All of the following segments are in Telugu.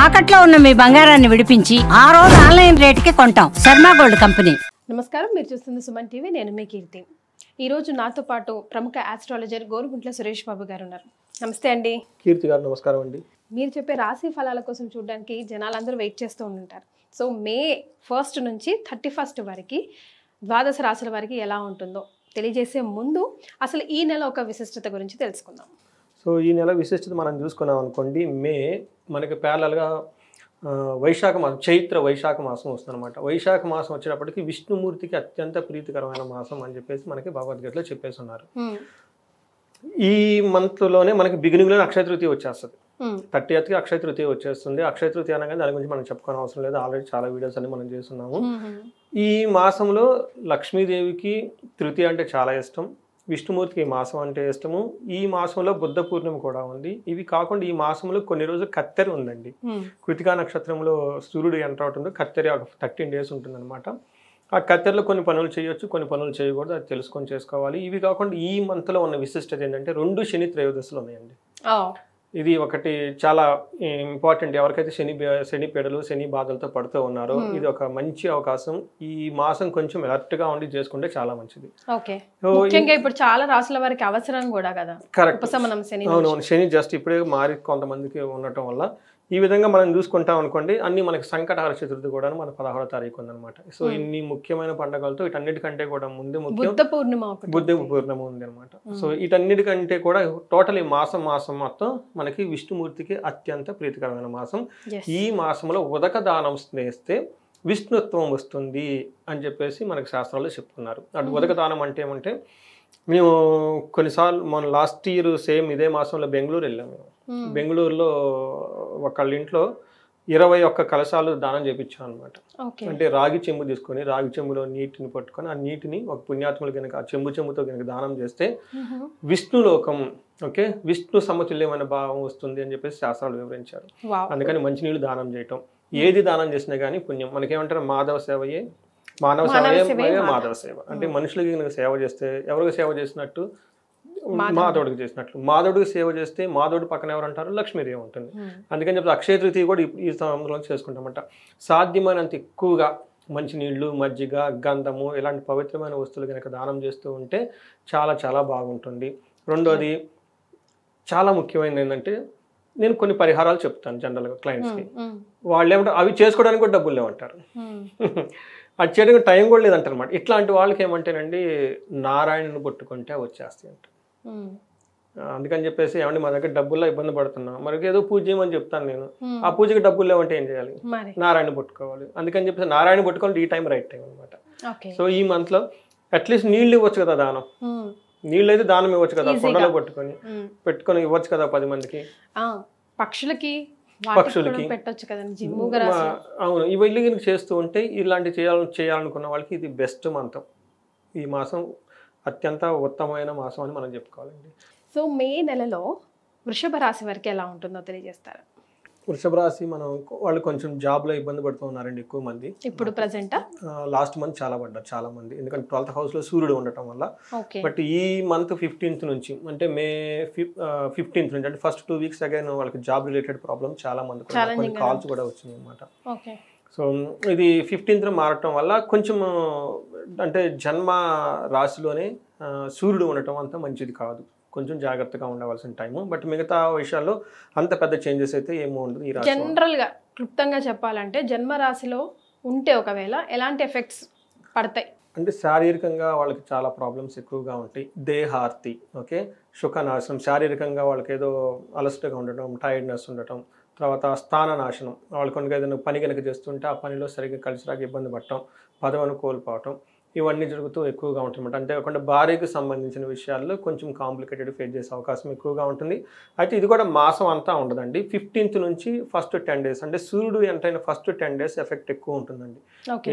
తాకట్లో ఉన్న మీ బంగారాన్ని విడిపించి ఆ రోజు ఆన్లైన్ రేటుకి కొంటాం. Sharma gold company. నమస్కారం, మీరు చూస్తుంది సుమన్ టీవీ. నేను మీ కీర్తి. ఈరోజు నాతో పాటు ప్రముఖ ఆస్ట్రాలజర్ గోరుగుంట్ల సురేష్ బాబు గారు ఉన్నారు. నమస్తే అండి. కీర్తి గారు నమస్కారం అండి. మీరు చెప్పే రాశి ఫలాల కోసం చూడడానికి జనాలందరూ వెయిట్ చేస్తూ ఉంటారు. సో మే 1 నుంచి 31 వరకు ద్వాదశ రాశుల వారికి ఎలా ఉంటుందో తెలియజేసే ముందు అసలు ఈ నెల ఒక విశిష్టత గురించి తెలుసుకుందాం. సో ఈ నెల విశిష్టత మనం చూసుకున్నాం అనుకోండి, మే మనకి ప్యారలల్గా వైశాఖ మాసం, చైత్ర వైశాఖ మాసం వస్తుంది అనమాట. వైశాఖ మాసం వచ్చేటప్పటికి విష్ణుమూర్తికి అత్యంత ప్రీతికరమైన మాసం అని చెప్పేసి మనకి భగవద్గీతలో చెప్పేసి ఉన్నారు. ఈ మంత్లోనే మనకి బిగినింగ్లోనే అక్షయ తృతీయ వచ్చేస్తుంది. 30th అక్షయ తృతీయ వచ్చేస్తుంది. అక్షయ తృతీయ అనగానే దాని గురించి మనం చెప్పుకోని అవసరం లేదు, ఆల్రెడీ చాలా వీడియోస్ అన్ని మనం చేస్తున్నాము. ఈ మాసంలో లక్ష్మీదేవికి తృతీయ అంటే చాలా ఇష్టం, విష్ణుమూర్తికి ఈ మాసం అంటే ఇష్టము. ఈ మాసంలో బుద్ధ పూర్ణిమ కూడా ఉంది. ఇవి కాకుండా ఈ మాసంలో కొన్ని రోజులు కత్తెర ఉందండి. కృతికా నక్షత్రంలో సూర్యుడు ఎంటర్ అవుతుందో కత్తెర ఒక 13 days ఉంటుందన్నమాట. ఆ కత్తెరలో కొన్ని పనులు చేయొచ్చు, కొన్ని పనులు చేయకూడదు, అది తెలుసుకొని చేసుకోవాలి. ఇవి కాకుండా ఈ మంత్లో ఉన్న విశిష్టత ఏంటంటే 2 శని త్రయోదశులు ఉన్నాయండి. ఇది ఒకటి చాలా ఇంపార్టెంట్. ఎవరికైతే శని పీడలు, శని బాధలతో పడుతూ ఉన్నారో ఇది ఒక మంచి అవకాశం. ఈ మాసం కొంచెం అలర్ట్ గా ఉండి చేసుకుంటే చాలా మంచిది. ఇప్పుడు చాలా రాసుల వారికి అవసరం కూడా కదా. కరెక్ట్. అవునవును, శని జస్ట్ ఇప్పుడే మారి కొంతమందికి ఉండటం వల్ల ఈ విధంగా మనం చూసుకుంటాం అనుకోండి. అన్ని మనకి సంకటహర చతుర్థి కూడా మన 16వ తారీఖు ఉందన్నమాట. సో ఇన్ని ముఖ్యమైన పండుగలతో వీటన్నిటికంటే కూడా ముందు బుద్ధ పూర్ణిమ ఉంది అనమాట. సో వీటన్నిటికంటే కూడా టోటల్ ఈ మాసం మొత్తం మనకి విష్ణుమూర్తికి అత్యంత ప్రీతికరమైన మాసం. ఈ మాసంలో ఉదక దానం చేస్తే విష్ణుత్వం వస్తుంది అని చెప్పేసి మనకి శాస్త్రాల్లో చెప్తున్నారు. అటు ఉదక దానం అంటే ఏమంటే, మేము కొన్నిసార్లు మన లాస్ట్ ఇయర్ సేమ్ ఇదే మాసంలో బెంగళూరు వెళ్ళాము. బెంగళూరులో ఒకళ్ళ ఇంట్లో 21 కలశాలు దానం చేయించాం అనమాట. అంటే రాగి చెంబు తీసుకొని, రాగి చెంబులో నీటిని పట్టుకొని ఆ నీటిని ఒక పుణ్యాత్ములు కనుక ఆ చెంబుతో కనుక దానం చేస్తే విష్ణులోకం, ఓకే, విష్ణు సమతుల్యమైన భావం వస్తుంది అని చెప్పేసి శాస్త్రాలు వివరించారు. అందుకని మంచినీళ్ళు దానం చేయటం, ఏది దానం చేసినా కానీ పుణ్యం. మనకేమంటారు, మాధవ సేవయే మానవ సేవయే మాధవ సేవ. అంటే మనుషులకి కనుక సేవ చేస్తే ఎవరికి సేవ చేసినట్టు, మాధవుడికి చేసినట్లు. మాధవుడికి సేవ చేస్తే మాధవుడి పక్కన ఎవరు అంటారు, లక్ష్మీదేవి ఉంటుంది. అందుకని చెప్పి అక్షయ తృతీయ కూడా ఈ సంవత్సరంలో చేసుకుంటామంట. సాధ్యమైనంత ఎక్కువగా మంచినీళ్ళు, మజ్జిగ, గంధము ఇలాంటి పవిత్రమైన వస్తువులు కనుక దానం చేస్తూ ఉంటే చాలా చాలా బాగుంటుంది. రెండోది చాలా ముఖ్యమైనది ఏంటంటే, నేను కొన్ని పరిహారాలు చెప్తాను జనరల్గా క్లయింట్స్కి. వాళ్ళు ఏమంటారు, అవి చేసుకోవడానికి కూడా డబ్బులు లేవంటారు, అది చేయడానికి టైం కూడా లేదంటారు అనమాట. ఇట్లాంటి వాళ్ళకి ఏమంటేనండి, నారాయణను పట్టుకుంటే వచ్చేస్తాయి అంట. అందుకని చెప్పేసి ఏమంటే మా దగ్గర డబ్బుల్లో ఇబ్బంది పడుతున్నాం, మనకి ఏదో పూజ చేయమని చెప్తాను నేను. ఆ పూజకి డబ్బులు లేవంటే ఏం చేయాలి, నారాయణ పట్టుకోవాలి. అందుకని చెప్పేసి నారాయణ పట్టుకోవాలి, ఈ టైం రైట్ టైం అనమాట. సో ఈ మంత్ లో అట్లీస్ట్ నీళ్ళు ఇవ్వచ్చు కదా దానం, నీళ్ళు అయితే దానం ఇవ్వచ్చు కదా, కొండలో పెట్టుకొని ఇవ్వచ్చు కదా 10 మందికి, పక్షులకి. అవును, ఇవన్నీ కనుక చేస్తూ ఉంటే ఇలాంటి చేయాలనుకున్న వాళ్ళకి ఇది బెస్ట్ మంత్రం. ఈ మాసం అత్యంత ఉత్తమమైన మాసం అని మనం చెప్పుకోవాలండి. సో మే నెలలో వృషభ రాశి వారికి ఎలా ఉంటుందో తెలియజేస్తారా? వృషభ రాశి వాళ్ళు కొంచెం జాబ్ లో ఇబ్బంది పడుతూ ఉన్నారండి ఎక్కువ మంది. ఇప్పుడు ప్రెసెంట్ లాస్ట్ మంత్ చాలా పడ్డారు చాలా మంది, ఎందుకంటే 12th house లో సూర్యుడు ఉండటం వల్ల. బట్ ఈ మంత్ 15th నుంచి, అంటే మే 15th నుంచి, అంటే ఫస్ట్ 2 weeks అగైన్ వాళ్ళకి జాబ్ రిలేటెడ్ ప్రాబ్లమ్ చాలా మంది కొన్ని కాల్స్ కూడా వచ్చినాయి అనమాట. సో ఇది 15th మారటం వల్ల కొంచెం, అంటే జన్మ రాశిలోనే సూర్యుడు ఉండటం అంత మంచిది కాదు, కొంచెం జాగ్రత్తగా ఉండవలసిన టైము. బట్ మిగతా విషయాల్లో అంత పెద్ద చేంజెస్ అయితే ఏమో ఉండదు ఈ రాశి. జనరల్ గా క్లుప్తంగా చెప్పాలంటే జన్మ రాశిలో ఉంటే ఒకవేళ ఎలాంటి ఎఫెక్ట్స్ పడతాయి అంటే, శారీరకంగా వాళ్ళకి చాలా ప్రాబ్లమ్స్ ఎక్కువగా ఉంటాయి. దేహార్తి, ఓకే, సుఖనాశనం, శారీరకంగా వాళ్ళకి ఏదో అలసటగా ఉండటం, టైర్డ్నెస్ ఉండటం. తర్వాత స్థాన నాశనం, వాళ్ళు కొనుక ఏదైనా పని కనుక చేస్తుంటే ఆ పనిలో సరిగ్గా కలిసి రాక ఇబ్బంది పడటం, పదవిని కోల్పోవటం, ఇవన్నీ జరుగుతూ ఎక్కువగా ఉంటుందన్నమాట. అంతేకాకుండా భార్యకు సంబంధించిన విషయాల్లో కొంచెం కాంప్లికేటెడ్ ఫేస్ చేసే అవకాశం ఎక్కువగా ఉంటుంది. అయితే ఇది కూడా మాసం అంతా ఉండదండి. 15th నుంచి ఫస్ట్ 10 days, అంటే సూర్యుడు ఎంతైనా ఫస్ట్ 10 days ఎఫెక్ట్ ఎక్కువ ఉంటుందండి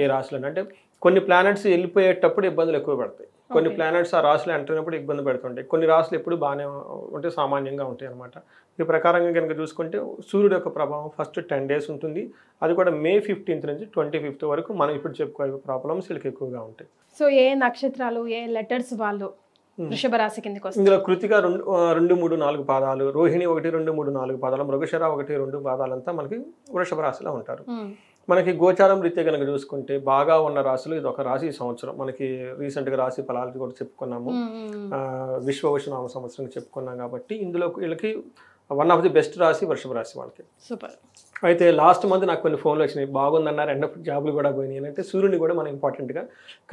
ఏ రాశిలో. అంటే కొన్ని ప్లానెట్స్ వెళ్ళిపోయేటప్పుడు ఇబ్బందులు ఎక్కువ పడతాయి, కొన్ని ప్లానెట్స్ ఆ రాశిలో ఎంటర్ అయినప్పుడు ఇబ్బంది పెడుతుంటాయి, కొన్ని రాశులు ఎప్పుడు బాగానే ఉంటే సామాన్యంగా ఉంటాయి అనమాట. ఈ ప్రకారంగా కనుక చూసుకుంటే సూర్యుడు యొక్క ప్రభావం ఫస్ట్ 10 days ఉంటుంది. అది కూడా మే 15th నుంచి 25th వరకు మనం ఇప్పుడు చెప్పుకోవాలి ప్రాబ్లమ్స్ వీళ్ళకి ఎక్కువగా ఉంటాయి. సో ఏ నక్షత్రాలు, ఏ లెటర్స్ వాళ్ళు వృషభ రాశి కిందకి వస్తుంది. ఇందులో కృతిక 2, 3, 4 పాదాలు, రోహిణి 1, 2, 3, 4 పాదాలు, మృగశిర 1, 2 పాదాలంతా మనకి వృషభ రాశిలో ఉంటారు. మనకి గోచారం రీత్యా కనుక చూసుకుంటే బాగా ఉన్న రాశులు ఇది ఒక రాశి ఈ సంవత్సరం. మనకి రీసెంట్గా రాశి ఫలాలు కూడా చెప్పుకున్నాము, విశ్వవశనామ సంవత్సరం చెప్పుకున్నాం. కాబట్టి ఇందులో వీళ్ళకి వన్ ఆఫ్ ది బెస్ట్ రాశి వృషభ రాశి వాళ్ళకి. సూపర్. అయితే లాస్ట్ మంత్ నాకు కొన్ని ఫోన్లు వచ్చినాయి, బాగుందన్నారు, ఎండ్ జాబులు కూడా పోయినాయి. అంటే సూర్యుడిని కూడా మనం ఇంపార్టెంట్గా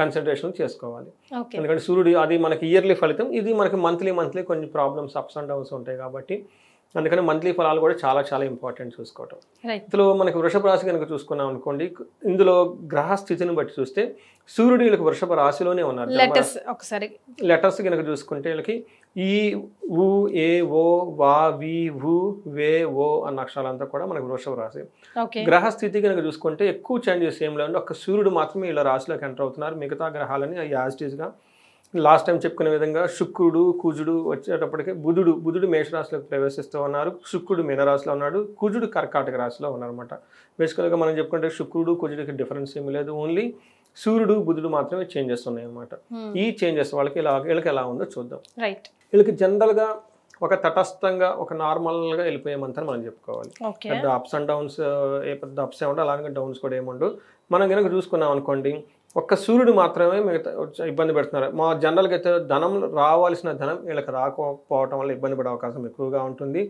కన్సన్ట్రేషన్ చేసుకోవాలి. ఎందుకంటే సూర్యుడు అది మనకి ఇయర్లీ ఫలితం, ఇది మనకి మంత్లీ కొన్ని ప్రాబ్లమ్స్ అప్స్ అండ్ డౌన్స్ ఉంటాయి. కాబట్టి అందుకని మంత్లీ ఫలాలు కూడా చాలా చాలా ఇంపార్టెంట్ చూసుకోవటం. ఇందులో మనకి వృషభ రాశి కనుక చూసుకున్నాం అనుకోండి, ఇందులో గ్రహ స్థితిని బట్టి చూస్తే సూర్యుడు వీళ్ళకి వృషభ రాశిలోనే ఉన్నారు. లెటర్స్ కనుక చూసుకుంటే వీళ్ళకి ఈ, ఉ, ఏ, ఓ, వా, వి, వు, వే, ఓ అన్న అక్షరాలంతా కూడా మనకి వృషభ రాశి. గ్రహ స్థితి కనుక చూసుకుంటే ఎక్కువ చేంజెస్ ఏం లేవు, ఒక్క సూర్యుడు మాత్రమే వీళ్ళ రాశిలోకి ఎంటర్ అవుతున్నారు. మిగతా గ్రహాలని యాజ్ ఇట్ ఈస్గా లాస్ట్ టైం చెప్పుకునే విధంగా శుక్రుడు, కుజుడు వచ్చేటప్పటికి బుధుడు మేషరాశిలోకి ప్రవేశిస్తూ ఉన్నారు, శుక్రుడు మీనరాశిలో ఉన్నాడు, కుజుడు కర్కాటక రాశిలో ఉన్నారనమాట. బేసికల్గా మనం చెప్పుకుంటే శుక్రుడు కుజుడికి డిఫరెన్స్ ఏమి లేదు, ఓన్లీ సూర్యుడు బుధుడు మాత్రమే చేంజెస్ ఉన్నాయి అనమాట. ఈ చేంజెస్ వీళ్ళకి ఎలా ఉందో చూద్దాం. వీళ్ళకి జనరల్గా ఒక తటస్థంగా ఒక నార్మల్గా వెళ్ళిపోయేమంతని మనం చెప్పుకోవాలి. పెద్ద అప్స్ అండ్ డౌన్స్ పెద్ద అప్స్ ఏమంటే అలాగే డౌన్స్ కూడా ఏముండవు. మనం కనుక చూసుకున్నాం అనుకోండి, ఒక్క సూర్యుడు మాత్రమే మిగతా ఇబ్బంది పెడుతున్నారు. మా జనరల్గా అయితే రావాల్సిన ధనం వీళ్ళకి రాకపోవటం వల్ల ఇబ్బంది పడే అవకాశం ఎక్కువగా ఉంటుంది.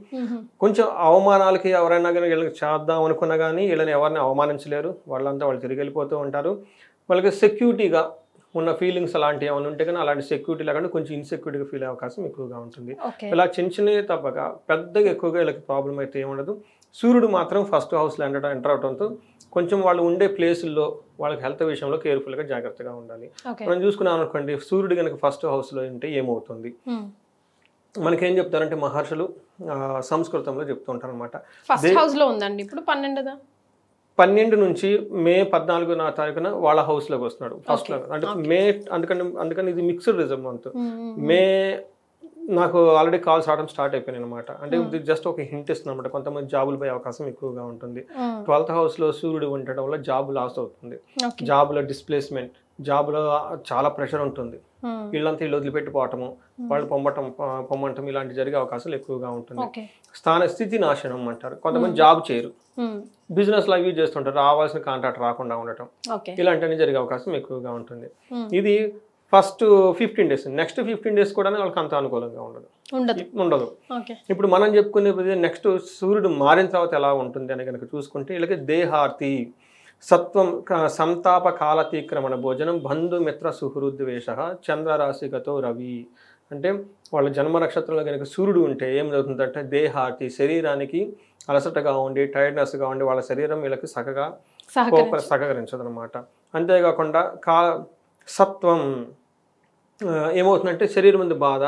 కొంచెం అవమానాలకి ఎవరైనా కానీ వీళ్ళకి చేద్దాం అనుకున్నా కానీ వీళ్ళని ఎవరిని అవమానించలేరు, వాళ్ళంతా వాళ్ళు తిరిగి వెళ్ళిపోతూ ఉంటారు. వాళ్ళకి సెక్యూరిటీగా ఉన్న ఫీలింగ్స్ అలాంటివి ఏమైనా ఉంటే కానీ అలాంటి సెక్యూరిటీ లేకుండా కొంచెం ఇన్సెక్యూరిటీగా ఫీల్ అయ్యే అవకాశం ఎక్కువగా ఉంటుంది. ఇలా చిన్నవి తప్పక పెద్దగా ఎక్కువగా వీళ్ళకి ప్రాబ్లం అయితే ఏముండదు. సూర్యుడు మాత్రం ఫస్ట్ హౌస్లో ఎంటర్ అవడంతో కొంచెం వాళ్ళు ఉండే ప్లేసుల్లో వాళ్ళకి హెల్త్ విషయంలో కేర్ఫుల్గా జాగ్రత్తగా ఉండాలి. మనం చూసుకున్నాం అనుకోండి, సూర్యుడు కనుక ఫస్ట్ హౌస్లో ఉంటే ఏమవుతుంది, మనకేం చెప్తారంటే మహర్షులు సంస్కృతంలో చెప్తూ ఉంటారు అనమాట. 12 నుంచి మే 14వ తారీఖున వాళ్ళ హౌస్లోకి వస్తున్నాడు ఫస్ట్ లో. అంటే మే అందుకని ఇది మిక్స్డ్ రిజం మంత్. మే నాకు ఆల్రెడీ కాల్స్ రావడం స్టార్ట్ అయిపోయినాయి అనమాట. అంటే ఇది జస్ట్ ఒక హింట్ ఇస్తుంది అనమాట, కొంతమంది జాబులు పోయే అవకాశం ఎక్కువగా ఉంటుంది. 12th హౌస్లో సూర్యుడు ఉండటం వల్ల జాబ్ లాస్ అవుతుంది, జాబ్లో డిస్ప్లేస్మెంట్, జాబ్లో చాలా ప్రెషర్ ఉంటుంది, వీళ్ళంతా వీళ్ళు వదిలిపెట్టిపోవటము, వాళ్ళు పొమ్మంటం ఇలాంటి జరిగే అవకాశాలు ఎక్కువగా ఉంటుంది. స్థితి నాశనం అంటారు. కొంతమంది జాబ్ చేయరు, బిజినెస్ అవి చేస్తుంటారు, రావాల్సిన కాంట్రాక్ట్ రాకుండా ఉండటం, ఇలాంటివన్నీ జరిగే అవకాశం ఎక్కువగా ఉంటుంది. ఇది ఫస్ట్ 15 days. నెక్స్ట్ 15 days కూడా వాళ్ళకి అంత అనుకూలంగా ఉండదు. ఇప్పుడు మనం చెప్పుకునే నెక్స్ట్ సూర్యుడు మారిన తర్వాత ఎలా ఉంటుంది అని కనుక చూసుకుంటే వీళ్ళకి దేహార్తి, సత్వం, సంతాప కాలతీక్రమణ భోజనం, బంధుమిత్ర సుహృద్వేష, చంద్రరాశిగతో రవి. అంటే వాళ్ళ జన్మ నక్షత్రంలో కనుక సూర్యుడు ఉంటే ఏం జరుగుతుందంటే దేహార్తి, శరీరానికి అలసటగా ఉండి టైర్డ్నెస్గా ఉండి వాళ్ళ శరీరం వీళ్ళకి సహకరించదు అనమాట. అంతేకాకుండా సత్వం ఏమవుతుందంటే శరీరం మీద బాధ,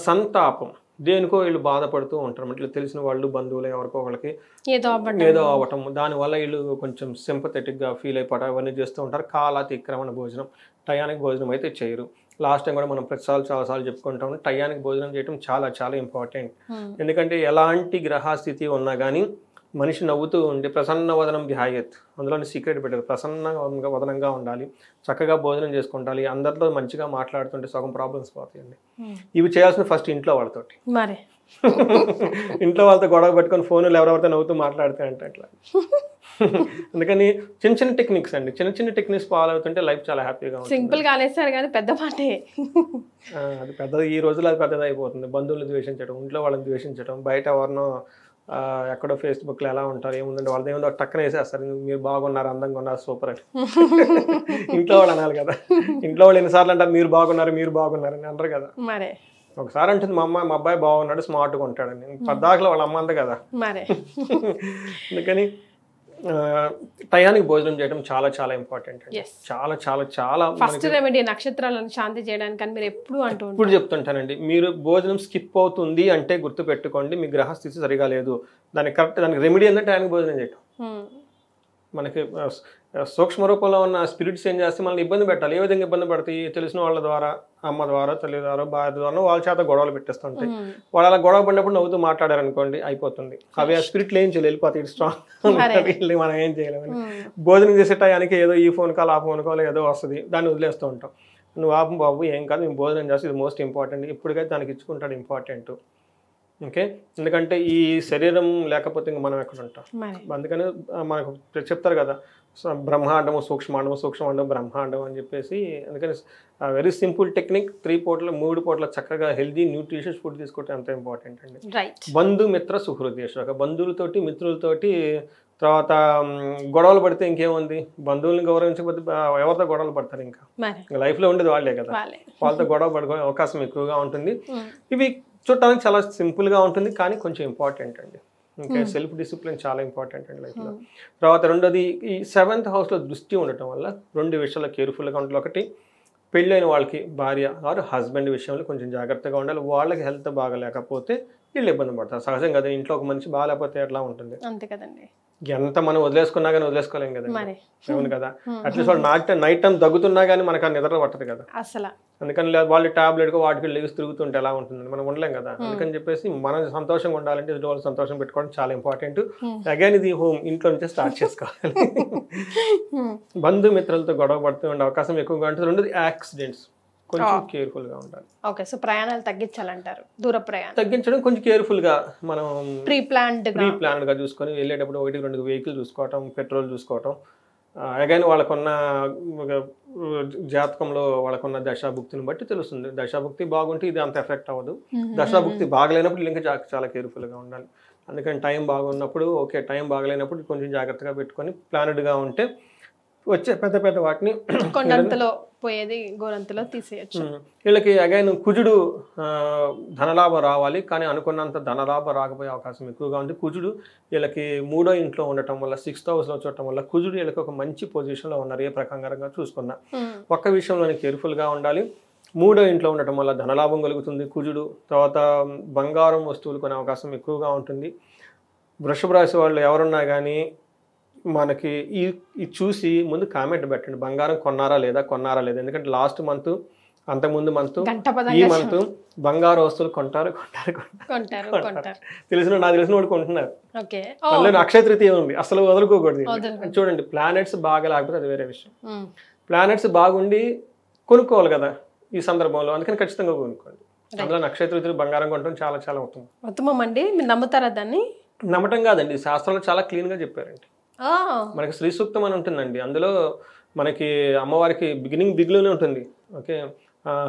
సంతాపం, దేనికో వీళ్ళు బాధపడుతూ ఉంటారు. ఇట్లా తెలిసిన వాళ్ళు బంధువులు ఎవరికో వాళ్ళకి ఏదో అవ్వటం, దానివల్ల వీళ్ళు కొంచెం సింపథెటిక్గా ఫీల్ అయిపోవడం అవన్నీ చేస్తూ ఉంటారు. కాలాతిక్రమణ భోజనం, టయానికి భోజనం అయితే చేయరు. లాస్ట్ టైం కూడా మనం చాలాసార్లు చెప్పుకుంటాం, టయానికి భోజనం చేయడం చాలా చాలా ఇంపార్టెంట్. ఎందుకంటే ఎలాంటి గ్రహస్థితి ఉన్నా కానీ మనిషి నవ్వుతూ ఉండి ప్రసన్న వదనం ధ్యాయత్, అందులోని సీక్రెట్ పెట్టారు, ప్రసన్న వదనంగా ఉండాలి, చక్కగా భోజనం చేసుకుంటాలి, అందరితో మంచిగా మాట్లాడుతుంటే సగం ప్రాబ్లమ్స్ పోతాయండి. ఇవి చేయాల్సిన ఫస్ట్ ఇంట్లో వాళ్ళతోటి, ఇంట్లో వాళ్ళతో గొడవ పెట్టుకొని ఫోన్లు ఎవరెవరితో నవ్వుతూ మాట్లాడుతాయంటే అట్లా. అందుకని చిన్న టెక్నిక్స్ అండి, చిన్న టెక్నిక్స్ ఫాలో అవుతుంటే లైఫ్ చాలా హ్యాపీగా ఉంటుంది. సింపుల్ గా అనేస్తారు కానీ పెద్ద పాటే అది పెద్దది, ఈ రోజులో అది పెద్దది అయిపోతుంది. బంధువులను ద్వేషించడం, ఇంట్లో వాళ్ళని ద్వేషించడం, బయట ఎవరినో ఎక్కడో ఫేస్బుక్లో ఎలా ఉంటారు, ఏముందంటే వాళ్ళది ఏముందో టక్కన వేసేస్తారు, మీరు బాగున్నారు, అందంగా ఉన్నారు, సూపర్ అని. ఇంట్లో వాళ్ళు అనాలి కదా, ఇంట్లో వాళ్ళు ఎన్నిసార్లు అంటారు మీరు బాగున్నారు అని అంటారు కదా. ఒకసారి అంటుంది మా అబ్బాయి బాగున్నాడు, స్మార్ట్గా ఉంటాడని, పద్దాకలో వాళ్ళ అమ్మ అంత కదా. అందుకని టయానికి భోజనం చేయడం చాలా చాలా ఇంపార్టెంట్. చాలా చాలా చాలా ఫస్ట్ రెమెడీ నక్షత్రాలను శాంతి చేయడానికి మీరు ఎప్పుడు చెప్తుంటానండి. మీరు భోజనం స్కిప్ అవుతుంది అంటే గుర్తు పెట్టుకోండి, మీ గ్రహస్థితి సరిగా లేదు. దానికి రెమెడీ అంటే టయానికి భోజనం చేయటం. మనకి సూక్ష్మ రూపంలో ఉన్న స్పిరిట్స్ ఏం చేస్తే మనల్ని ఇబ్బంది పెట్టాలి. ఏ విధంగా ఇబ్బంది పడతాయి, తెలిసిన వాళ్ళ ద్వారా, అమ్మ ద్వారా, తల్లి ద్వారా, భార్య ద్వారా వాళ్ళ చేత గొడవలు పెట్టేస్తుంటాయి. వాళ్ళు అలా గొడవ పడినప్పుడు నవ్వుతూ మాట్లాడారనుకోండి, అయిపోతుంది. అవి ఆ స్పిరిట్లు ఏం చేయలేదు, వెళ్ళిపోతాయి, స్ట్రాంగ్, మనం ఏం చేయలేమని. భోజనం చేసే టయానికి ఏదో ఈ ఫోన్ కాల్ ఆ ఫోన్ కాల్ ఏదో వస్తుంది, దాన్ని వదిలేస్తూ ఉంటాం. నువ్వు ఆపు బాబు, ఏం కాదు, మేము భోజనం చేస్తే ఇది మోస్ట్ ఇంపార్టెంట్, ఇప్పటికైతే దానికి ఇచ్చుకుంటాడు ఇంపార్టెంట్. ఓకే, ఎందుకంటే ఈ శరీరం లేకపోతే ఇంక మనం ఎక్కడ ఉంటాం. అందుకని మనకు చెప్తారు కదా, బ్రహ్మాండము సూక్ష్మాండము, సూక్ష్మాండం బ్రహ్మాండం అని చెప్పేసి. అందుకని వెరీ సింపుల్ టెక్నిక్, 3 పూటలు 3 పూటల చక్కగా హెల్దీ న్యూట్రిషియస్ ఫుడ్ తీసుకోవటం ఎంత ఇంపార్టెంట్ అండి. బంధు మిత్ర సుహృదేశ్వర, బంధువులతోటి మిత్రులతోటి, తర్వాత గొడవలు పడితే ఇంకేముంది, బంధువులను గౌరవించకపోతే ఎవరితో గొడవలు పడతారు, ఇంకా లైఫ్లో ఉండేది వాళ్ళే కదా, వాళ్ళతో గొడవ పడుకునే అవకాశం ఎక్కువగా ఉంటుంది. ఇవి చూడటానికి చాలా సింపుల్గా ఉంటుంది, కానీ కొంచెం ఇంపార్టెంట్ అండి. ఇంకా సెల్ఫ్ డిసిప్లిన్ చాలా ఇంపార్టెంట్ అండి లైఫ్లో. తర్వాత రెండోది, ఈ 7th హౌస్లో దృష్టి ఉండటం వల్ల 2 విషయాల్లో కేర్ఫుల్గా ఉండాలి. ఒకటి, పెళ్ళైన వాళ్ళకి భార్య ఆర్ హస్బెండ్ విషయంలో కొంచెం జాగ్రత్తగా ఉండాలి. వాళ్ళకి హెల్త్ బాగాలేకపోతే వీళ్ళు ఇబ్బంది పడతారు. సహజం కదా, ఇంట్లో ఒక మనిషి బాగాలేకపోతే ఎట్లా ఉంటుంది, అంతే కదండి. ఎంత మనం వదిలేసుకున్నా కానీ వదిలేసుకోలేం కదా, అవును కదా. అట్లీస్ట్ వాళ్ళు నైట్ టైం దగ్గుతున్నా కానీ మనకు ఆ నిద్ర పట్టదు కదా అసలు. అందుకని వాళ్ళు టాబ్లెట్ వాటికి లెగిసి తిరుగుతుంటే ఎలా ఉంటుంది, మనం ఉండలేం కదా. అందుకని చెప్పేసి మనం సంతోషంగా ఉండాలంటే ఎదుటి వాళ్ళు సంతోషం పెట్టుకోవడం చాలా ఇంపార్టెంట్. అగైన్ ఇది హోమ్, ఇంట్లో నుంచే స్టార్ట్ చేసుకోవాలి. బంధుమిత్రులతో గొడవ పడుతూ ఉండే అవకాశం ఎక్కువగా ఉంటుంది. రెండోది, యాక్సిడెంట్స్, కొంచెం కేర్ఫుల్ గా ఉండాలి. ఓకే, సో ప్రయాణాలు తగ్గించాలంటారు, దూర ప్రయాణం తగ్గించడం కొంచెం కేర్ఫుల్ గా, మనం ప్రీ ప్లాన్డ్ గా చూసుకొని వెళ్ళేటప్పుడు 1-2 వెహికల్ చూసుకోవటం, పెట్రోల్ చూసుకోవటం. అగైన్ వాళ్ళకున్న జాతకంలో వాళ్ళకున్న దశాభుక్తిని బట్టి తెలుస్తుంది. దశాభుక్తి బాగుంటే ఇది అంత ఎఫెక్ట్ అవ్వదు, దశాభుక్తి బాగలేనప్పుడు ఇంకా చాలా కేర్ఫుల్ గా ఉండాలి. అందుకని టైం బాగున్నప్పుడు ఓకే, టైం బాగలేనప్పుడు కొంచెం జాగ్రత్తగా పెట్టుకొని ప్లానెడ్గా ఉంటే వచ్చే పెద్ద పెద్ద వాటిని కొండంతలో పోయేది గోరంతలో తీసేయచ్చు. వీళ్ళకి అగైన్ కుజుడు ధనలాభం రావాలి, కానీ అనుకున్నంత ధనలాభం రాకపోయే అవకాశం ఎక్కువగా ఉంది. కుజుడు వీళ్ళకి 3వ ఇంట్లో ఉండటం వల్ల, 6th హౌస్లో చూడటం వల్ల కుజుడు వీళ్ళకి ఒక మంచి పొజిషన్లో ఉన్నారు. ఏ ప్రకారంగా చూసుకున్నా ఒక్క విషయంలోనే కేర్ఫుల్గా ఉండాలి. 3వ ఇంట్లో ఉండటం వల్ల ధనలాభం కలుగుతుంది కుజుడు. తర్వాత బంగారం వస్తువులు కొనే అవకాశం ఎక్కువగా ఉంటుంది. వృషభ రాశి వాళ్ళు ఎవరున్నా కానీ మనకి ఈ చూసి ముందు కామెంట్ పెట్టండి, బంగారం కొన్నారా లేదా. ఎందుకంటే లాస్ట్ మంత్, అంతకుముందు మంత్, ఈ మంత్ బంగారు వస్తువులు కొంటారు. నాకు తెలిసిన వాడు కొంటున్నారు. అక్షయ తృతీయ ఉంది, అసలు వదులుకోకూడదు. చూడండి, ప్లానెట్స్ బాగా లేకపోతే అది వేరే విషయం. ప్లానెట్స్ బాగుండి కొనుక్కోవాలి కదా ఈ సందర్భంలో, అందుకని ఖచ్చితంగా కొనుక్కోండి. అందులో అక్షయ తృతీయ బంగారం కొనడం చాలా చాలా ఉత్తమం అండి. మీరు నమ్ముతారా దాన్ని? నమ్మటం కాదండి, శాస్త్రంలో చాలా క్లీన్ గా చెప్పారండి. మనకి శ్రీ సూక్తం అని ఉంటుందండి, అందులో మనకి అమ్మవారికి బిగిలోనే ఉంటుంది. ఓకే,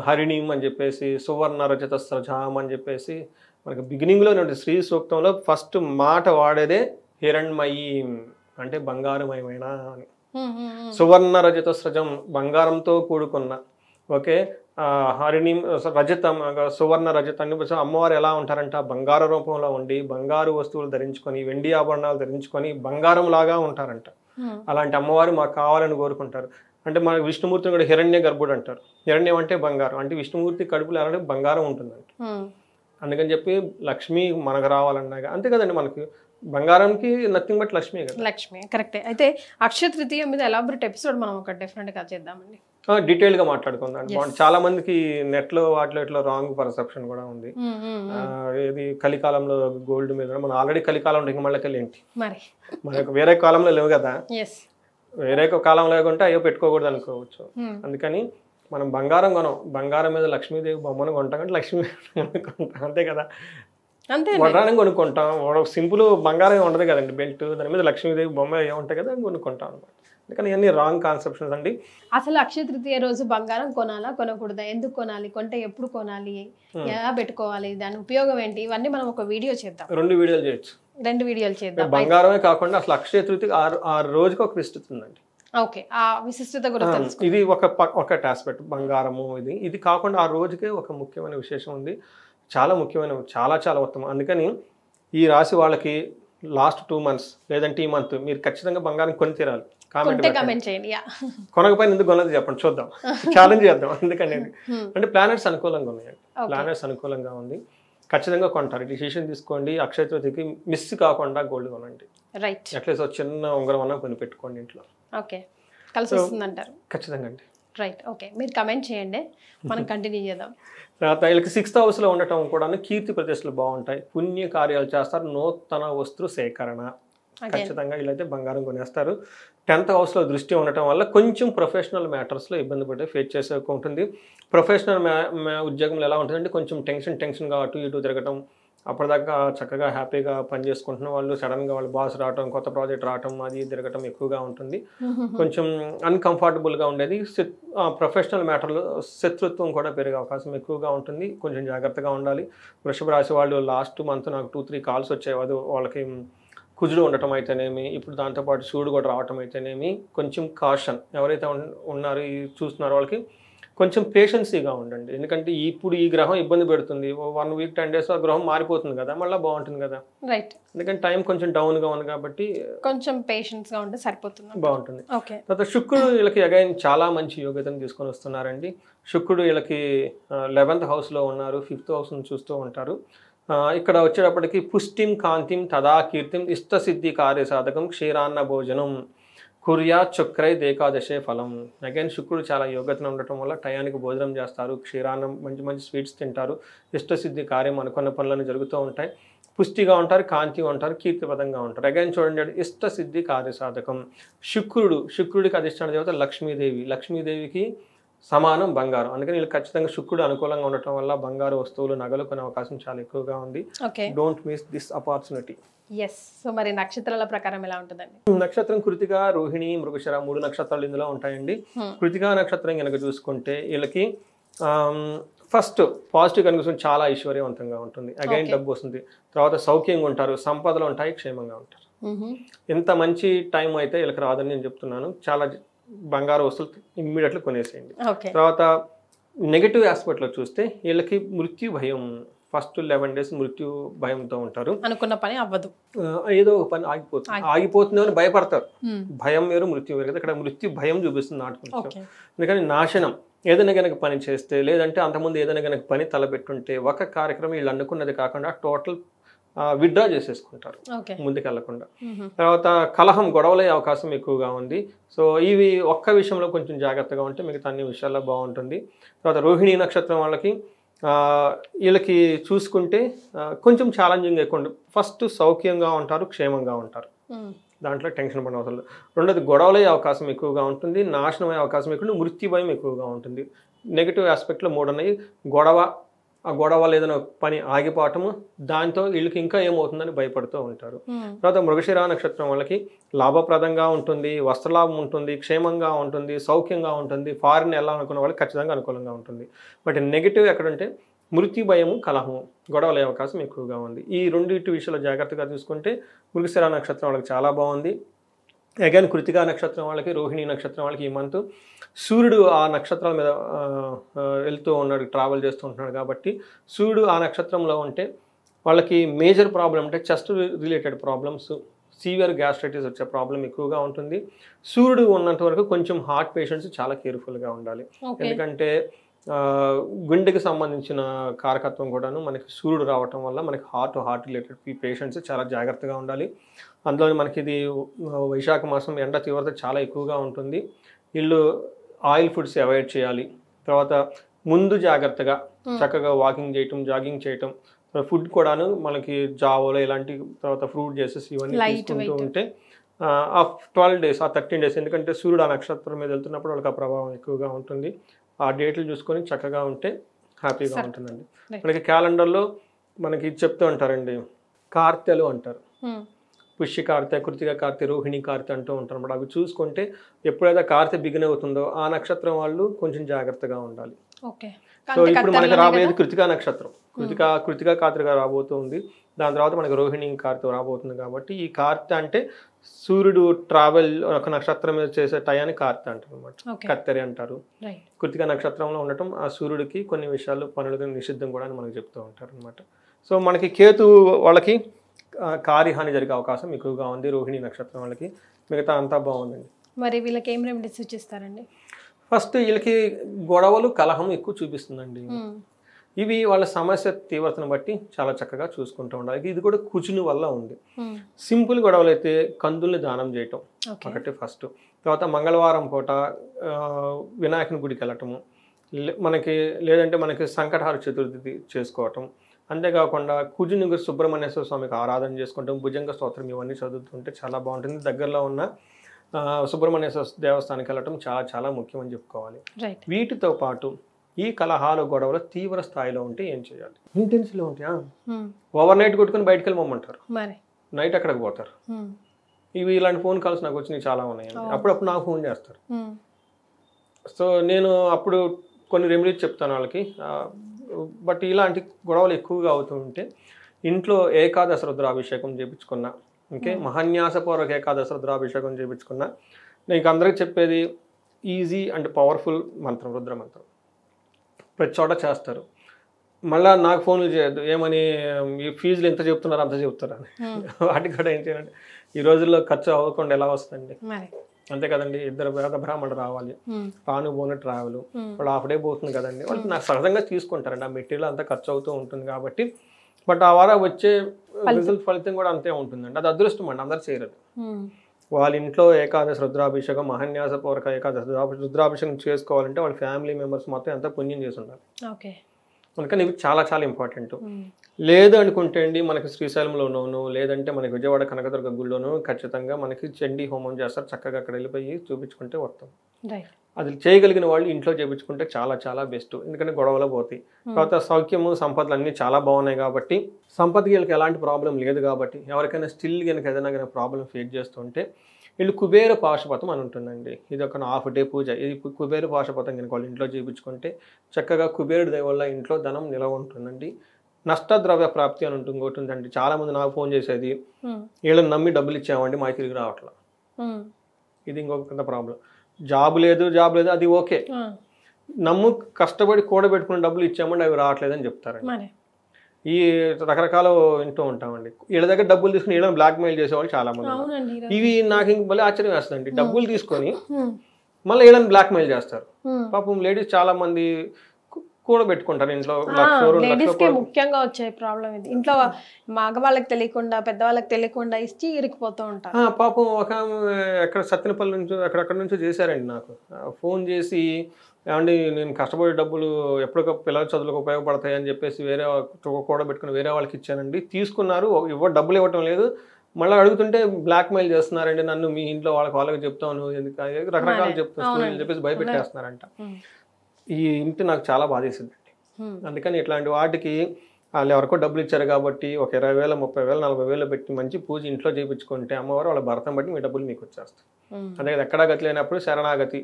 హరిణీం అని చెప్పేసి, సువర్ణ రజత స్రజాం అని చెప్పేసి మనకి బిగినింగ్లోనే ఉంటుంది. శ్రీ సూక్తంలో ఫస్ట్ మాట వాడేదే హిరణ్మయీ, అంటే బంగారమయమైన అని. సువర్ణ రజత స్రజం, బంగారంతో కూడుకున్న. ఓకే, హరిణి రజతం, సువర్ణ రజతాన్ని అమ్మవారు ఎలా ఉంటారంట, బంగారు రూపంలో ఉండి బంగారు వస్తువులు ధరించుకొని, వెండి ఆభరణాలు ధరించుకొని బంగారం లాగా ఉంటారంట. అలాంటి అమ్మవారు మాకు కావాలని కోరుకుంటారు. అంటే మన విష్ణుమూర్తిని కూడా హిరణ్య గర్భుడు అంటారు. హిరణ్యం అంటే బంగారం, అంటే విష్ణుమూర్తి కడుపులో ఎలా బంగారం ఉంటుందంట. అందుకని చెప్పి లక్ష్మి మనకు రావాలన్నాగా, అంతే కదండి. మనకి బంగారంకి నథింగ్ బట్ లక్ష్మి కదా. లక్ష్మి కరెక్టే. అయితే అక్షయ తృతీయ మీద ఎలాబొరేట్ ఎపిసోడ్ మనం ఒక డిఫరెంట్ గా చేద్దామండి, డీటెయిల్ గా మాట్లాడుకుందాం. చాలా మందికి నెట్ లో వాటిలో రాంగ్ పర్సెప్షన్ కూడా ఉంది. ఇది కలికాలంలో గోల్డ్ మీద, మనం ఆల్రెడీ కలికాలం ఇంకా మళ్ళీ ఏంటి మనకు వేరే కాలంలో లేవు కదా. వేరే కాలం లేకుంటే అయ్యో పెట్టుకోకూడదు అనుకోవచ్చు. అందుకని మనం బంగారం కొనం, బంగారం మీద లక్ష్మీదేవి బొమ్మను కొంటాం, అంటే లక్ష్మీ కొంటాం, అంతే కదా. వడ్రానం కొనుక్కుంటాం, సింపుల్ బంగారం ఉండదు కదండి, బెల్ట్, దాని మీద లక్ష్మీదేవి బొమ్మ ఏముంటాయి కదా, కొనుక్కుంటాం అనమాట. అందుకని ఇవన్నీ రాంగ్ కాన్సెప్షన్స్ అండి. అసలు అక్షయ తృతీయ రోజు బంగారం కొనాలా కొనకూడదా, ఎందుకు కొనాలి, కొంటే ఎప్పుడు కొనాలి, ఎలా పెట్టుకోవాలి, దాని ఉపయోగం ఏంటి, ఇవన్నీ మనం ఒక వీడియో చేద్దాం. 2 వీడియోలు చేయొచ్చు. 2 వీడియోలు చేద్దాం. బంగారమే కాకుండా అసలు అక్షయ తృతీయ ఆ రోజుకి ఒక విశిష్టత ఉందండి. ఓకే, ఆ విశిష్టత గురించి ఇది ఒక ఆస్పెక్ట్ బంగారము. ఇది కాకుండా ఆ రోజుకే ఒక ముఖ్యమైన విశేషం ఉంది, చాలా ముఖ్యమైన, చాలా చాలా ఉత్తమం. అందుకని ఈ రాశి వాళ్ళకి లాస్ట్ 2 months లేదంటే ఈ మంత్ మీరు ఖచ్చితంగా బంగారం కొని తీరాలి. కామెంట్ చేయండి. కొనకపోయిన ఎందుకు కొనది చెప్పండి, చూద్దాం, ఛాలెంజ్ చేద్దాం. ఎందుకని అంటే ప్లానెట్స్ అనుకూలంగా ఉన్నాయండి, ప్లానెట్స్ అనుకూలంగా ఉంది, ఖచ్చితంగా కొంటారు. డిసిషన్ తీసుకోండి. అక్షయ తృతీయకి మిస్ కాకుండా గోల్డ్ కొనండి. రైట్, అట్లీస్ట్ చిన్న ఉంగరం అన్నా కొని పెట్టుకోండి ఇంట్లో. ఓకే, కలిసి వస్తుందంటారు. ఖచ్చితంగా అండి. రైట్, ఓకే, మీరు కమెంట్ చేయండి, మనం కంటిన్యూ చేద్దాం. తర్వాత వీళ్ళకి 6th హౌస్లో ఉండటం కూడా కీర్తి ప్రతిష్టలు బాగుంటాయి, పుణ్య కార్యాలు చేస్తారు, నూతన వస్తు సేకరణ. ఖచ్చితంగా వీళ్ళైతే బంగారం కొనేస్తారు. 10th హౌస్లో దృష్టి ఉండటం వల్ల కొంచెం ప్రొఫెషనల్ మ్యాటర్స్లో ఇబ్బంది పడే ఫేస్ చేసే ఉంటుంది. ప్రొఫెషనల్ ఉద్యోగంలో ఎలా ఉంటుందంటే కొంచెం టెన్షన్గా అటు ఇటు తిరగటం, అప్పటిదాకా చక్కగా హ్యాపీగా పని చేసుకుంటున్న వాళ్ళు సడన్గా వాళ్ళ బాస్ రావటం, కొత్త ప్రాజెక్ట్ రావటం, అది తిరగటం ఎక్కువగా ఉంటుంది. కొంచెం అన్కంఫర్టబుల్గా ఉండేది. ప్రొఫెషనల్ మ్యాటర్లో శత్రుత్వం కూడా పెరిగే అవకాశం ఎక్కువగా ఉంటుంది. కొంచెం జాగ్రత్తగా ఉండాలి. వృషభ రాశి వాళ్ళు లాస్ట్ మంత్ నాకు 2-3 కాల్స్ వచ్చాయి. అది వాళ్ళకి కుజుడు ఉండటం అయితేనేమి, ఇప్పుడు దాంతోపాటు శివుడు కూడా రావటం అయితేనేమి, కొంచెం కాషన్ ఎవరైతే ఉన్నారో ఈ చూస్తున్నారో వాళ్ళకి కొంచెం పేషెన్సీగా ఉండండి. ఎందుకంటే ఇప్పుడు ఈ గ్రహం ఇబ్బంది పెడుతుంది. 1 వీక్ 10 days ఆ గ్రహం మారిపోతుంది కదా, మళ్ళీ బాగుంటుంది కదా. రైట్. ఎందుకంటే టైం కొంచెం డౌన్గా ఉంది కాబట్టి కొంచెం పేషెన్స్గా ఉంటే సరిపోతుంది. బాగుంటుంది. ఓకే. తర్వాత శుక్రుడు వీళ్ళకి అగైన్ చాలా మంచి యోగ్యతను తీసుకొని వస్తున్నారండి. శుక్రుడు వీళ్ళకి 11th హౌస్లో ఉన్నారు, 5th హౌస్ను చూస్తూ ఉంటారు. ఇక్కడ వచ్చేటప్పటికి పుష్టిం కాంతిం తదా కీర్తిం ఇష్టసిద్ధి కార్యసాధకం క్షీరాన్న భోజనం కుర్యా చుక్రై ఏకాదశే ఫలం. అగైన్ శుక్రుడు చాలా యోగ్యతను ఉండటం వల్ల టయానికి భోజనం చేస్తారు, క్షీరాన్నం మంచి మంచి స్వీట్స్ తింటారు, ఇష్టసిద్ధి కార్యం అనుకున్న పనులను జరుగుతూ ఉంటాయి, పుష్టిగా ఉంటారు, కాంతిగా ఉంటారు, కీర్తిపదంగా ఉంటారు. అగైన్ చూడండి, ఇష్టసిద్ధి కార్యసాధకం. శుక్రుడికి అధిష్టాన దేవత లక్ష్మీదేవి, లక్ష్మీదేవికి సమానం బంగారం. అందుకని వీళ్ళు ఖచ్చితంగా శుక్రుడు అనుకూలంగా ఉండటం వల్ల బంగారు వస్తువులు నగలు కొనే అవకాశం చాలా ఎక్కువగా ఉంది. Don't miss this opportunity. Yes. So మరి నక్షత్రాల ప్రకారం ఎలా ఉంటుందండి? నక్షత్రం కృతిక, రోహిణి, మృగశిర 3 నక్షత్రాలు ఇందులో ఉంటాయండి. కృతికా నక్షత్రం కనుక చూసుకుంటే వీళ్ళకి ఫస్ట్ పాజిటివ్ కనుక చాలా ఐశ్వర్యవంతంగా ఉంటుంది. అగైన్ డబ్బు వస్తుంది, తర్వాత సౌఖ్యంగా ఉంటారు, సంపదలు ఉంటాయి, క్షేమంగా ఉంటారు. ఎంత మంచి టైం అయితే వీళ్ళకి రాదని నేను చెప్తున్నాను. చాలా బంగారు వస్తువులు ఇమ్మీడియట్గా కొనేసేయండి. తర్వాత నెగటివ్ ఆస్పెక్ట్లో చూస్తే వీళ్ళకి మృత్యు భయం. ఫస్ట్ 11 days మృత్యు భయంతో ఉంటారు. అనుకున్న పని అవ్వదు, ఏదో ఒక పని ఆగిపోతుంది అని భయపడతారు. భయం వేరు, మృత్యు వేరు కదా. ఇక్కడ మృత్యు భయం చూపిస్తుంది నాటుకుంటాం. అందుకని నాశనం ఏదైనా కనుక పని చేస్తే, లేదంటే అంతకుముందు ఏదైనా కనుక పని తలపెట్టుంటే ఒక కార్యక్రమం వీళ్ళు అనుకున్నది కాకుండా టోటల్ విత్డ్రా చేసేసుకుంటారు ముందుకెళ్లకుండా. తర్వాత కలహం, గొడవలే అవకాశం ఎక్కువగా ఉంది. సో ఇవి ఒక్క విషయంలో కొంచెం జాగ్రత్తగా ఉంటే మిగతా అన్ని విషయాల్లో బాగుంటుంది. తర్వాత రోహిణి నక్షత్రం వీళ్ళకి చూసుకుంటే కొంచెం ఛాలెంజింగ్ ఎక్కువ ఉంటుంది. ఫస్ట్ సౌఖ్యంగా ఉంటారు, క్షేమంగా ఉంటారు, దాంట్లో టెన్షన్ పడిన అవసరం లేదు. రెండోది గొడవలయ్యే అవకాశం ఎక్కువగా ఉంటుంది, నాశనం అయ్యే అవకాశం ఎక్కువ, మృత్యు భయం ఎక్కువగా ఉంటుంది. నెగిటివ్ ఆస్పెక్ట్లో 3 ఉన్నాయి. ఆ గొడవ ఏదైనా పని ఆగిపోవటము, దాంతో వీళ్ళకి ఇంకా ఏమవుతుందని భయపడుతూ ఉంటారు. తర్వాత మృగశిర నక్షత్రం వాళ్ళకి లాభప్రదంగా ఉంటుంది, వస్త్రలాభం ఉంటుంది, క్షేమంగా ఉంటుంది, సౌఖ్యంగా ఉంటుంది, ఫారిన్ వెళ్ళాలనుకున్న వాళ్ళకి ఖచ్చితంగా అనుకూలంగా ఉంటుంది. బట్ నెగిటివ్ ఎక్కడంటే మృత్యు భయము, కలహము, గొడవలే అవకాశం ఎక్కువగా ఉంది. ఈ రెండింటి విషయాలు జాగ్రత్తగా చూసుకుంటే మృగశిర నక్షత్రం వాళ్ళకి చాలా బాగుంది. అగైన్ కృతికా నక్షత్రం వాళ్ళకి, రోహిణి నక్షత్రం వాళ్ళకి ఈ మంత్ సూర్యుడు ఆ నక్షత్రాల మీద వెళ్తూ ఉన్నాడు, ట్రావెల్ చేస్తూ ఉంటున్నాడు కాబట్టి సూర్యుడు ఆ నక్షత్రంలో ఉంటే వాళ్ళకి మేజర్ ప్రాబ్లం అంటే chest related problems, severe gastritis వచ్చే ప్రాబ్లం ఎక్కువగా ఉంటుంది. సూర్యుడు ఉన్నంత వరకు కొంచెం హార్ట్ పేషెంట్స్ చాలా కేర్ఫుల్గా ఉండాలి. ఎందుకంటే గుండెకి సంబంధించిన కారకత్వం కూడాను మనకి సూర్యుడు రావటం వల్ల మనకి హార్ట్ రిలేటెడ్ పేషెంట్స్ చాలా జాగ్రత్తగా ఉండాలి. అందులో మనకి ఇది వైశాఖ మాసం, ఎండ తీవ్రత చాలా ఎక్కువగా ఉంటుంది. వీళ్ళు ఆయిల్ ఫుడ్స్ అవాయిడ్ చేయాలి. తర్వాత ముందు జాగ్రత్తగా చక్కగా వాకింగ్ చేయటం, జాగింగ్ చేయటం, ఫుడ్ కూడాను మనకి జావోలో ఇలాంటి, తర్వాత ఫ్రూట్ జ్యూసెస్ ఇవన్నీ తీసుకుంటూ ఉంటే ఆ 12 days, ఆ 13 days, ఎందుకంటే సూర్యుడు ఆ నక్షత్రం మీద వెళ్తున్నప్పుడు వాళ్ళకి ఆ ప్రభావం ఎక్కువగా ఉంటుంది. ఆ డేట్లు చూసుకొని చక్కగా ఉంటే హ్యాపీగా ఉంటుందండి. మనకి క్యాలెండర్లో మనకి చెప్తూ ఉంటారండి, కార్తెలు అంటారు. పుష్య కార్తె, కృతిక కార్తె, రోహిణి కార్తె అంటూ ఉంటారు అన్నమాట. అవి చూసుకుంటే ఎప్పుడైతే కార్తె బిగిన్ అవుతుందో ఆ నక్షత్రం వాళ్ళు కొంచెం జాగ్రత్తగా ఉండాలి. సో ఇప్పుడు మనకి రాబోయేది కృతికా నక్షత్రం. కృతికా కార్తెగా రాబోతుంది. దాని తర్వాత మనకి రోహిణి కార్తె రాబోతుంది. కాబట్టి ఈ కార్తె అంటే సూర్యుడు ట్రావెల్ ఒక నక్షత్రం మీద చేసే టయాన్ని కార్తె అంటారు అనమాట, కత్తెరి అంటారు. కృతికా నక్షత్రంలో ఉండటం ఆ సూర్యుడికి కొన్ని విషయాలు పనులు నిషిద్ధం కూడా అని మనకు చెప్తూ ఉంటారు అనమాట. సో మనకి కేతు వాళ్ళకి కార్యహాని జరిగే అవకాశం ఎక్కువగా ఉంది. రోహిణి నక్షత్రం వాళ్ళకి మిగతా అంతా బాగుందండి. మరి వీళ్ళకి ఏం రెమెడీస్ సూచిస్తారండి? ఫస్ట్ వీళ్ళకి గొడవలు, కలహం ఎక్కువ చూపిస్తుందండి. ఇవి వాళ్ళ సమస్య తీవ్రతను బట్టి చాలా చక్కగా చూసుకుంటూ ఉండాలి. ఇది కూడా కుజుని వల్ల ఉంది. సింపుల్ గొడవలు అయితే కందుల్ని దానం చేయటం ఒకటి ఫస్ట్. తర్వాత మంగళవారం పూట వినాయకుని గుడికి వెళ్ళటము, లేదంటే మనకి సంకటహార చతుర్థి చేసుకోవటం, అంతేకాకుండా కుజునిగు సుబ్రహ్మణ్యేశ్వర స్వామికి ఆరాధన చేసుకుంటాం, భుజంగ స్తోత్రం ఇవన్నీ చదువుతుంటే చాలా బాగుంటుంది. దగ్గరలో ఉన్న సుబ్రహ్మణ్యేశ్వర దేవస్థానానికి వెళ్ళటం చాలా చాలా ముఖ్యం అని చెప్పుకోవాలి. వీటితో పాటు ఈ కలహాలు గొడవలు తీవ్ర స్థాయిలో ఉంటే ఏం చేయాలి? ఇంటెన్స్లో ఉంటే ఓవర్ నైట్ కొట్టుకుని బయటకు వెళ్ళమంటారు, నైట్ అక్కడికి పోతారు. ఇలాంటి ఫోన్ కాల్స్ నాకు వచ్చినాయి చాలా ఉన్నాయండి. అప్పుడప్పుడు నాకు ఫోన్ చేస్తారు. సో నేను అప్పుడు కొన్ని రెమెడీస్ చెప్తాను వాళ్ళకి. బట్ ఇలాంటి గొడవలు ఎక్కువగా అవుతూ ఉంటే ఇంట్లో ఏకాదశ రుద్రాభిషేకం చేయించుకున్నా, ఓకే, మహాన్యాసపూర్వక ఏకాదశ రుద్రాభిషేకం చేయించుకున్నా. నేను అందరికీ చెప్పేది ఈజీ అండ్ పవర్ఫుల్ మంత్రం, రుద్ర మంత్రం. ప్రతి చోట చేస్తారు. మళ్ళీ నాకు ఫోన్లు చేయొద్దు, ఏమని ఈ ఫీజులు ఎంత చెప్తున్నారు అంత చెప్తారు అని. వాటికి కూడా ఏం చేయాలంటే ఈ రోజుల్లో ఖర్చు అవ్వకుండా ఎలా వస్తుంది? అంతే కదండి. ఇద్దరు వేద బ్రాహ్మణులు రావాలి, రాను పోనట్టు రావాలి, వాళ్ళు హాఫ్ డే పోతుంది కదండి. వాళ్ళు నాకు సహజంగా తీసుకుంటారండి. ఆ మెటీరియల్ అంతా ఖర్చు అవుతూ ఉంటుంది కాబట్టి. బట్ ఆ వారం వచ్చే రిజల్ట్ ఫలితం కూడా అంతే ఉంటుందండి. అది అదృష్టం అండి, అందరు చేయరు. వాళ్ళ ఇంట్లో ఏకాదశి రుద్రాభిషేకం, మహాన్యాసపూర్వక ఏకాదశి రుద్రాభిషేకం చేసుకోవాలంటే వాళ్ళ ఫ్యామిలీ మెంబర్స్ మొత్తం ఎంత పుణ్యం చేసి ఉండాలి. అందుకని ఇవి చాలా చాలా ఇంపార్టెంట్. లేదు అనుకుంటే అండి మనకి శ్రీశైలంలోనూ లేదంటే మనకి విజయవాడ కనకదుర్గ గుడిలోనూ ఖచ్చితంగా మనకి చండీ హోమం చేస్తారు. చక్కగా అక్కడ వెళ్ళిపోయి చూపించుకుంటే వస్తాం. అది చేయగలిగిన వాళ్ళు ఇంట్లో చేయించుకుంటే చాలా చాలా బెస్ట్. ఎందుకంటే గొడవలు పోతాయి. తర్వాత సౌఖ్యము సంపదలు అన్నీ చాలా బాగున్నాయి కాబట్టి, సంపదకి వీళ్ళకి ఎలాంటి ప్రాబ్లం లేదు కాబట్టి, ఎవరికైనా స్టిల్ కనుక ఏదైనా కానీ ప్రాబ్లం ఫేస్ చేస్తుంటే వీళ్ళు కుబేర పాశుపతం అని ఉంటుందండి. ఇది ఒక హాఫ్ డే పూజ. ఇది కుబేర పాశుపతం కనుక వాళ్ళు ఇంట్లో చేయించుకుంటే చక్కగా కుబేరుడి దయ వల్ల ఇంట్లో ధనం నిలవ ఉంటుందండి. నష్టద్రవ్య ప్రాప్తి అని ఉంటుందండి. చాలా మంది నాకు ఫోన్ చేసేది, వీళ్ళని నమ్మి డబ్బులు ఇచ్చామండి మాకు తిరిగి రావట్లా. ఇది ఇంకొక ప్రాబ్లం. జాబ్ లేదు అది ఓకే, నమ్ము కష్టపడి కూడబెట్టుకున్న డబ్బులు ఇచ్చామండి అవి రావట్లేదని చెప్తారండి. ఈ రకరకాల వింటూ ఉంటామండి. వీళ్ళ దగ్గర డబ్బులు తీసుకుని వీళ్ళని బ్లాక్ మెయిల్ చేసేవాళ్ళు చాలా మంది. ఇవి నాకు ఇంక మళ్ళీ ఆశ్చర్యం వేస్తుందండి. డబ్బులు తీసుకొని మళ్ళీ వీళ్ళని బ్లాక్ మెయిల్ చేస్తారు. పాపం లేడీస్ చాలా మంది కూడబెట్టుకుంటారు ఇంట్లో. ముఖ్యంగా వచ్చే ప్రాబ్లం ఇది. ఇంట్లో మగవాళ్ళకి తెలియకుండా పెద్దవాళ్ళకి తెలియకుండా ఇచ్చి ఇరికిపోతూ ఉంటారు. పాపం ఒక ఎక్కడ సత్తెనపల్లి నుంచి అక్కడక్కడ నుంచో చేశారండి నాకు ఫోన్ చేసి, ఏమండి నేను కష్టపడే డబ్బులు ఎప్పటికో పిల్లల చదువులకు ఉపయోగపడతాయి అని చెప్పేసి వేరే కూడబెట్టుకుని వేరే వాళ్ళకి ఇచ్చానండి, తీసుకున్నారు, డబ్బులు ఇవ్వటం లేదు, మళ్ళీ అడుగుతుంటే బ్లాక్ మెయిల్ చేస్తున్నారండి నన్ను, మీ ఇంట్లో వాళ్ళకి చెప్తాను, రకరకాలు చెప్తాను అని చెప్పేసి భయపెట్టేస్తున్నారంట. ఈ ఇంటి నాకు చాలా బాధేసిందండి. అందుకని ఇట్లాంటి వాటికి వాళ్ళు ఎవరికో డబ్బులు ఇచ్చారు కాబట్టి ఒక 20,000, 30,000, 40,000 పెట్టి మంచి పూజ ఇంట్లో చేయించుకుంటే అమ్మవారు వాళ్ళ భర్తను బట్టి మీ డబ్బులు మీకు వచ్చేస్తాయి. అంటే ఎక్కడా గతి లేనప్పుడు శరణాగతి,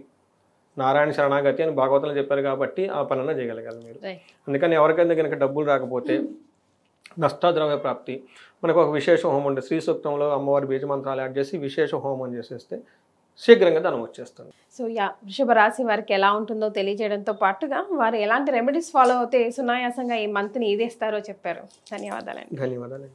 నారాయణ శరణాగతి అని భాగవతంలో చెప్పారు కాబట్టి ఆ పనులను చేయగలగాలి మీరు. అందుకని ఎవరికైనా కనుక డబ్బులు రాకపోతే నష్టద్రవ్య ప్రాప్తి మనకు ఒక విశేష హోమం ఉంటుంది. శ్రీ సూక్తంలో అమ్మవారి బీజ మంత్రాలు యాడ్ చేసి విశేష హోమం చేసేస్తే శీఘ్రంగా ధనం వచ్చేస్తుంది. సో వృషభ రాశి వారికి ఎలా ఉంటుందో తెలియజేయడంతో పాటుగా వారు ఎలాంటి రెమెడీస్ ఫాలో అవుతే సునాయాసంగా ఈ మంత్ని ఈదేస్తారో చెప్పారు. ధన్యవాదాలండి.